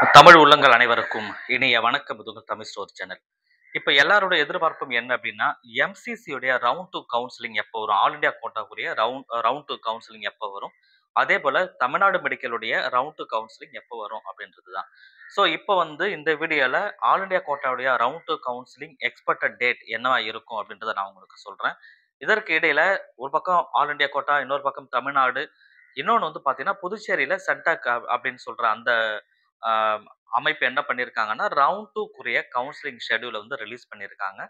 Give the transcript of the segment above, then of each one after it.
தமிழ் உள்ளங்கள் அனைவருக்கும் இனிய வணக்கம். இது உங்கள் தமிழ் ஸ்டோர் சேனல். இப்போ எல்லாரோட எதிர்பார்ப்பும் என்ன அப்படின்னா, எம்சிசியுடைய ரவுண்ட் டூ கவுன்சிலிங் எப்போ வரும்? ஆல் இந்தியா கோட்டாக்குரிய ரவுண்ட் டூ கவுன்சிலிங் எப்போ வரும்? அதே போல தமிழ்நாடு மெடிக்கலுடைய ரவுண்ட் டூ கவுன்சிலிங் எப்போ வரும் அப்படின்றது தான். ஸோ இப்போ வந்து இந்த வீடியோல ஆல் இந்தியா கோட்டாவுடைய round two counselling expected date என்னவா இருக்கும் அப்படின்றத நான் உங்களுக்கு சொல்றேன். இதற்கு இடையில ஒரு பக்கம் ஆல் இந்தியா கோட்டா, இன்னொரு பக்கம் தமிழ்நாடு, இன்னொன்று வந்து பார்த்தீங்கன்னா புதுச்சேரியில சென்டாக் அப்படின்னு சொல்ற அந்த அமைப்பு என்ன பண்ணியிருக்காங்கன்னா, ரவுண்ட் டூக்குரிய கவுன்சிலிங் ஷெட்யூலை வந்து ரிலீஸ் பண்ணியிருக்காங்க.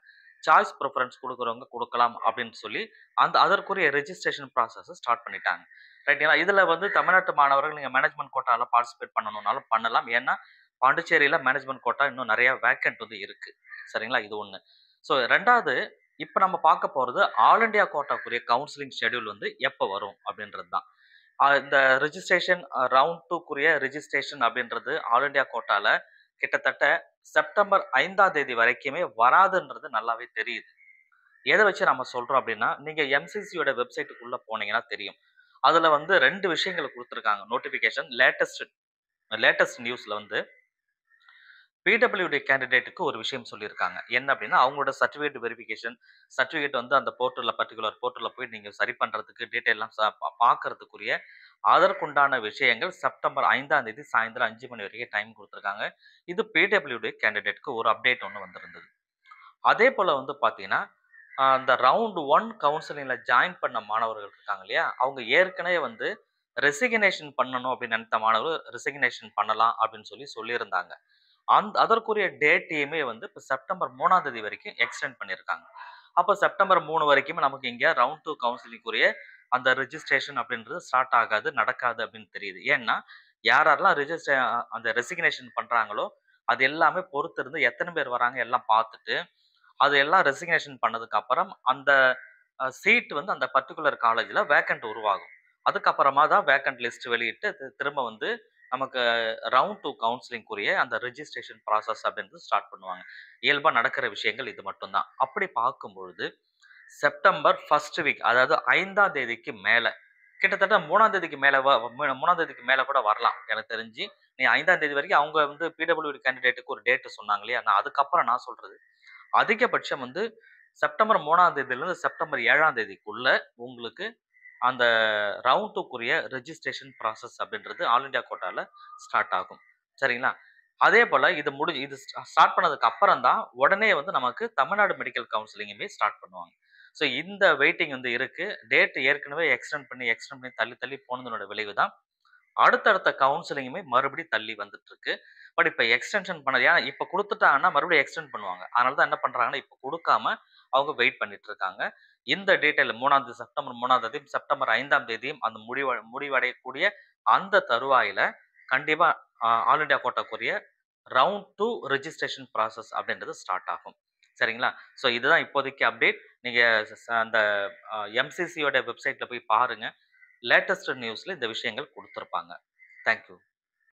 சாய்ஸ் ப்ரிஃபரன்ஸ் குடுக்குறவங்க குடுக்கலாம் அப்படின்னு சொல்லி, அதற்குரிய ரெஜிஸ்ட்ரேஷன் ப்ராசஸ ஸ்டார்ட் பண்ணிட்டாங்க. ரைட்டுங்களா? இதுல வந்து தமிழ்நாட்டு மாணவர்கள் நீங்க மேனேஜ்மென்ட் கோட்டால பார்ட்டிசிபேட் பண்ணணும்னாலும் பண்ணலாம். ஏன்னா, பாண்டிச்சேரியில மேனேஜ்மென்ட் கோட்டா இன்னும் நெறைய வேக்கன்ட் வந்து இருக்கு. சரிங்களா? இது 1. ஸோ 2வது இப்ப நம்ம பார்க்க போறது ஆல் இண்டியா கோட்டாக்குரிய கவுன்சிலிங் ஷெட்யூல் வந்து எப்ப வரும் அப்படின்றது தான். இந்த ரிஜிஸ்ட்ரேஷன் ரவுண்ட் டூக்குரிய ரிஜிஸ்ட்ரேஷன் அப்படின்றது ஆல் இண்டியா கோட்டால கிட்டத்தட்ட செப்டம்பர் 5ஆம் தேதி வரைக்குமே வராதுன்றது நல்லாவே தெரியுது. எத வச்சு நம்ம சொல்றோம் அப்படின்னா, நீங்க எம்சிசியோட வெப்சைட்டுக்குள்ள போனீங்கன்னா தெரியும். அதுல வந்து 2 விஷயங்கள் குடுத்திருக்காங்க. நோட்டிஃபிகேஷன் லேட்டஸ்ட் லேட்டஸ்ட் நியூஸ்ல வந்து பிடபிள்யூடி கேண்டிடேட்டுக்கு ஒரு விஷயம் சொல்லியிருக்காங்க. என்ன அப்படின்னா, அவங்களோட சர்டிஃபிகேட் வெரிஃபிகேஷன், சர்டிஃபிகேட் வந்து அந்த போர்ட்டல்ல பர்ட்டிகுலர் போர்ட்டல்ல போய் நீங்க சரி பண்றதுக்கு டீட்டெயில்லாம் பார்க்கறதுக்குரிய அதற்குண்டான விஷயங்கள் செப்டம்பர் 5ஆம் தேதி சாயந்தரம் 5 மணி வரைக்கும் டைம் குடுத்துருக்காங்க. இது பிடபிள்யூடி கேண்டிடேட்க்கு ஒரு அப்டேட் ஒண்ணு வந்திருந்தது. அதே போல வந்து பார்த்தீங்கன்னா, அந்த ரவுண்ட் 1 கவுன்சிலிங்ல ஜாயின் பண்ண மாணவர்கள் இருக்காங்க இல்லையா? அவங்க ஏற்கனவே வந்து ரெசிக்னேஷன் பண்ணணும் அப்படின்னு நினைத்த மாணவர்கள் ரெசிக்னேஷன் பண்ணலாம் அப்படின்னு சொல்லியிருந்தாங்க. அதற்குரிய டேட்டையுமே வந்து இப்ப செப்டம்பர் 3ஆம் தேதி வரைக்கும் எக்ஸ்டெண்ட் பண்ணியிருக்காங்க. அப்ப செப்டம்பர் 3 வரைக்குமே நமக்கு இங்க ரவுண்ட் 2 கவுன்சிலிங்குரிய அந்த ரிஜிஸ்ட்ரேஷன் அப்படின்றது ஸ்டார்ட் ஆகாது, நடக்காது அப்படின்னு தெரியுது. ஏன்னா, யாரெல்லாம் அந்த ரெசிக்னேஷன் பண்றாங்களோ, அது எல்லாமே பொறுத்திருந்து எத்தன பேர் வராங்க எல்லாம் பார்த்துட்டு, அது எல்லாம் ரெசிக்னேஷன் பண்ணதுக்கு அப்புறம் அந்த சீட் வந்து அந்த பர்ட்டிகுலர் காலேஜ்ல வேக்கன்ட் உருவாகும். அதுக்கப்புறமா தான் வேக்கன்ட் லிஸ்ட் வெளியிட்டு திரும்ப வந்து நமக்கு ரவுண்ட் 2 கவுன்சிலிங்குரிய அந்த ரெஜிஸ்ட்ரேஷன் ப்ராசஸ் அப்படின்றது ஸ்டார்ட் பண்ணுவாங்க. இயல்பா நடக்கிற விஷயங்கள் இது மட்டும் தான். அப்படி பார்க்கும்பொழுது செப்டம்பர் 1 வீக் அதாவது 5ஆம் தேதிக்கு மேல கிட்டத்தட்ட 3ஆம் தேதிக்கு மேல 3ஆம் தேதிக்கு மேல கூட வரலாம். எனக்கு தெரிஞ்சு. நீ 5ஆம் தேதி வரைக்கும் அவங்க வந்து பிடபிள்யூடி கேண்டிடேட்க்கு ஒரு டேட் சொன்னாங்க இல்லையா? அதுக்கப்புறம் நான் சொல்றது. அதிகபட்சம் வந்து செப்டம்பர் 3ஆம் தேதியிலிருந்து செப்டம்பர் 7ஆம் தேதிக்குள்ள உங்களுக்கு அந்த ரவுண்ட் 2க்குரிய ரெஜிஸ்ட்ரேஷன் ப்ராசஸ் அப்படின்றது ஆல் இண்டியா கோட்டால ஸ்டார்ட் ஆகும். சரிங்களா? அதே போல இது ஸ்டார்ட் பண்ணதுக்கு அப்புறம் தான் உடனே வந்து நமக்கு தமிழ்நாடு மெடிக்கல் கவுன்சிலிங்குமே ஸ்டார்ட் பண்ணுவாங்க. ஸோ இந்த வெயிட்டிங் வந்து இருக்கு. டேட் ஏற்கனவே எக்ஸ்டெண்ட் பண்ணி தள்ளி தள்ளி போனதனோட விளைவு தான் அடுத்தடுத்த கவுன்சிலிங்குமே மறுபடியும் தள்ளி வந்துட்டு இருக்கு. பட் இப்ப எக்ஸ்டென்ஷன் பண்ணது ஏன்னா இப்ப குடுத்துட்டாங்கன்னா மறுபடியும் எக்ஸ்டெண்ட் பண்ணுவாங்க. அதனால தான் என்ன பண்றாங்கன்னா, இப்ப குடுக்காம அவங்க வெயிட் பண்ணிட்டு இருக்காங்க. இந்த டீட்டெயில் 3ஆம் தேதி செப்டம்பர் 3ஆம் தேதியும், செப்டம்பர் 5ஆம் தேதியும் அந்த முடிவடையக்கூடிய அந்த தருவாயில கண்டிப்பா ஆல் இண்டியா கோட்டாக்குரிய ரவுண்ட் 2 ரெஜிஸ்ட்ரேஷன் ப்ராசஸ் அப்படின்றது ஸ்டார்ட் ஆகும். சரிங்களா? ஸோ இதுதான் இப்போதைக்கு அப்டேட். நீங்க அந்த எம்சிசியோட வெப்சைட்ல போய் பாருங்க. லேட்டஸ்ட் நியூஸ்ல இந்த விஷயங்கள் குடுத்திருப்பாங்க. Thank you.